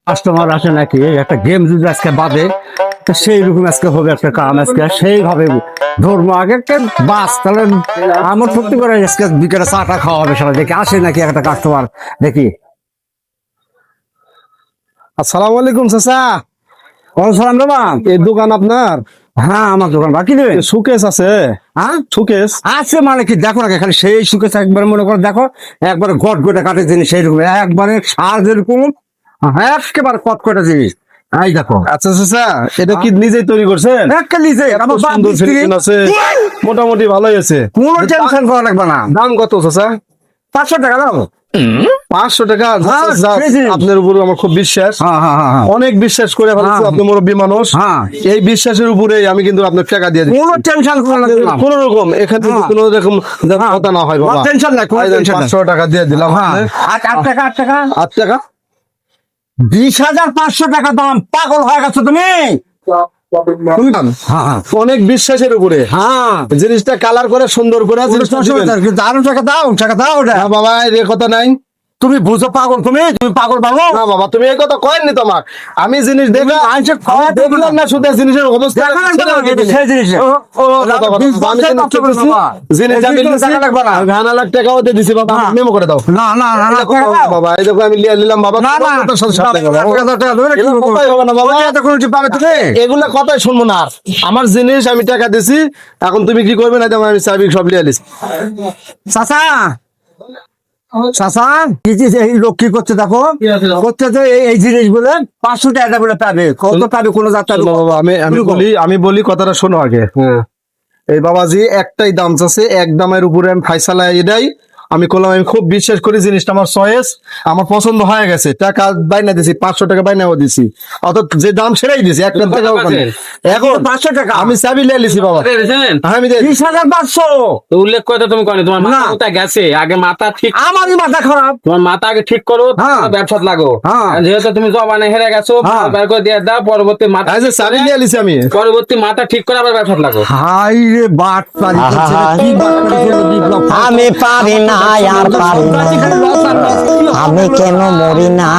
Customer আসে নাকি একটা গেম যদি আজকে বাদে তো সেই রকম আজকে হবে একটা কাম আজকে সেইভাবে ধর্ম আগে একটা বাস তাহলে আমার সত্যি করে আজকে বিকেলে চাটা খাওয়া হবে সবাই দেখি আসে নাকি একটা কাস্টমার দেখি। আসসালামু আলাইকুম চাচা। সালাম বাবা। এই দোকান আপনার? হ্যাঁ আমার দোকান বাকি নেবে। সুকেস আছে? হ্যাঁ সুকেস আছে মানে কি দেখো না খালি সেই সুখে একবার মনে করো দেখো একবারে গট গোটা কাটে জিনিস সেই রকম একবারে সার যেরকম একেবারে কট কটা জিনিস এই দেখো। আচ্ছা চাচা, এটা কি নিজেই তৈরি করছেন? একটা লিজে আমার বাপ সুন্দর মিস্ত্রি। ফিনিশিং আছে, মোটামুটি ভালোই আছে। কোনো টেনশন করা লাগবে না। দাম কত চাচা? 500 টাকা দাও। 500 টাকা? হ্যাঁ, যাক, সেই জিনিস। আপনার উপর আমার খুব বিশ্বাস। হ্যাঁ হ্যাঁ হ্যাঁ হ্যাঁ। অনেক বিশ্বাস করে ফেলেছি, হ্যাঁ। আপনি মুরব্বী মানুষ। হ্যাঁ। এই বিশ্বাসের উপরে আমি কিন্তু আপনার টাকা দিয়ে দিই। কোনো টেনশন করা লাগবে না। কোন রকম এখানে হ্যাঁ। কোন রকম যেন হ্যাঁ। কথা না হয় বাবা। টেনশন নাই, কোনো এই দেন, টেনশন নাই। 500 টাকা দিয়ে দিলাম। হ্যাঁ। আপনি 8 টাকা 8 টাকা 8 টাকা 20,500 টাকা দাম। পাগল হয়ে গেছো তুমি। তুমি হ্যাঁ হ্যাঁ অনেক বিশ্বাসের উপরে হ্যাঁ। জিনিসটা কালার করে সুন্দর করে জিনিসটা দিবেন। আরো টাকা দাও টাকা দাও ওটা। না বাবা, এর কথা নাই। তুমি বুঝো পাগল তুমি পাগল পাগল। না বাবা, তুমি এই কথা কয়েননি তো আমার। আমি জিনিস দেখলাম, আইসে খাওয়া দেখলাম না শুধু জিনিসের অবস্থা। দেখা লাগবে না, এটা সেই জিনিস। ও, কথা বলো। আমি কিন্তু দেখতেছি, জিনিস আমি নিয়েছি, টাকা লাগবে না। আমি 1,000,000 টাকাও দিয়ে দিছি বাবা, হ্যাঁ। মেমো করে দাও। না না না না এই দেখো বাবা, এই দেখো আমি লিয়ে নিলাম বাবা। না না তোমার কথার সাথে সাথে বাবা। টাকা দাও, টাকা দাও, এটা কি এগুলো বলবো? কথাই হবে না বাবা। এত কোনো পাবে তুমি। এগুলা কথাই শুনবো না আর। আমার জিনিস আমি টাকা দিছি, এখন তুমি কি করবে না আমি চাবি সব লিয়ে নিছি। চাচা চাচা কি যে এই লোক কি করছে দেখো করছে যে এই জিনিসগুলো 500 টাকা বলে পাবে কত পাবে কোনো যাত্রা শোনো বাবা, আমি বলি কথাটা শোনো আগে। এই বাবাজি একটাই দাম চাচ্ছে, এক দামের উপরে আমি ফাইসালা এটাই আমি করলাম। আমি খুব বিশ্বাস করি, জিনিসটা আমার চয়েস, আমার পছন্দ হয়ে গেছে। টাকা বাইনা দিছি, 500 টাকা বাইনাও দিছি, অর্থাৎ যে দাম সেটাই দিছি, একটা টাকাও কম। এখন 500 টাকা আমি চাবি লিয়ে লিছি বাবা। হ্যাঁ, আমি দিয়ে 20,500 তো উল্লেখ করে তো তুমি করেন তোমার মাথা না। কোথায় গেছে? আগে মাথা ঠিক, আমারই মাথা খারাপ। তোমার মাথা আগে ঠিক করো, হ্যাঁ। তারপর ব্যবসাত লাগো। হ্যাঁ। আর যেহেতু তুমি জবানে হেরে গেছো, হ্যাঁ। বের করে দিয়ে দাও, পরবর্তী মাথা এই যে চাবি লিয়ে লিছি আমি। পরবর্তী মাথা ঠিক করে আবার ব্যবসাত লাগো। হাই রে বাট পারি করছে রে, কি বাট পারি করছে বিপ্লব। আমি পারি না আর পারি না, খালি লস আর লস। আমি কেন মরি না।